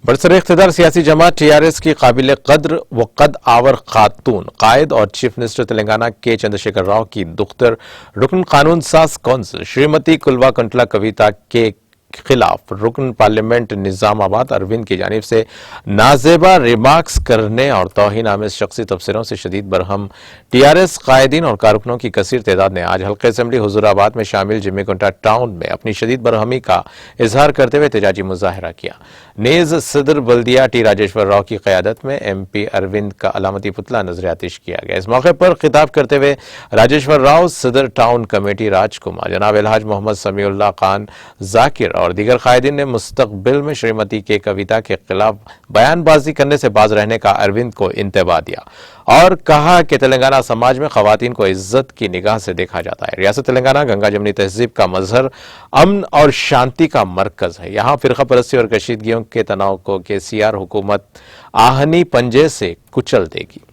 برسر اقتدار سیاسی جماعت TRS کی قابل قدر و قد آور خاتون قائد اور چیف منسٹر تلنگانہ کے چندرشیکھر راؤ کی دختر رکن قانون ساز کونسل شریمتی کلوا کنٹلا کویتا کے خلاف رکن پارلیمنٹ نظام آباد اروند کی جانب سے نازیبا ریمارکس کرنے اور توہین آمیز شخصی تبصروں سے شدید برہم TRS قائدین اور کارکنوں کی کثیر تعداد نے آج حلقہ اسمبلی حضور آباد میں شامل جمی کنٹا ٹاؤن میں اپنی شدید برہمی کا اظہار کرتے ہوئے احتجاجی مظاہرہ کیا۔ نیز صدر بلدیہ ٹی راجیشور راؤ کی قیادت میں MP اروند کا علامتی پتلا نظر آتش کیا گیا۔ اس موقع پر خطاب کرتے ہوئے راجیشور راؤ، صدر ٹاؤن کمیٹی راج کمار، جناب الحاج محمد سمیع اللہ خان ذاکر اور دیگر قائدین نے مستقبل میں شریمتی کے کویتا کے خلاف بیان بازی کرنے سے باز رہنے کا اروند کو انتباہ دیا اور کہا کہ تلنگانہ سماج میں خواتین کو عزت کی نگاہ سے دیکھا جاتا ہے۔ ریاست تلنگانہ گنگا جمنی تہذیب کا مظہر، امن اور شانتی کا مرکز ہے۔ یہاں فرقہ پرستی اور کشیدگیوں کے تناؤ کو KCR حکومت آہنی پنجے سے کچل دے گی۔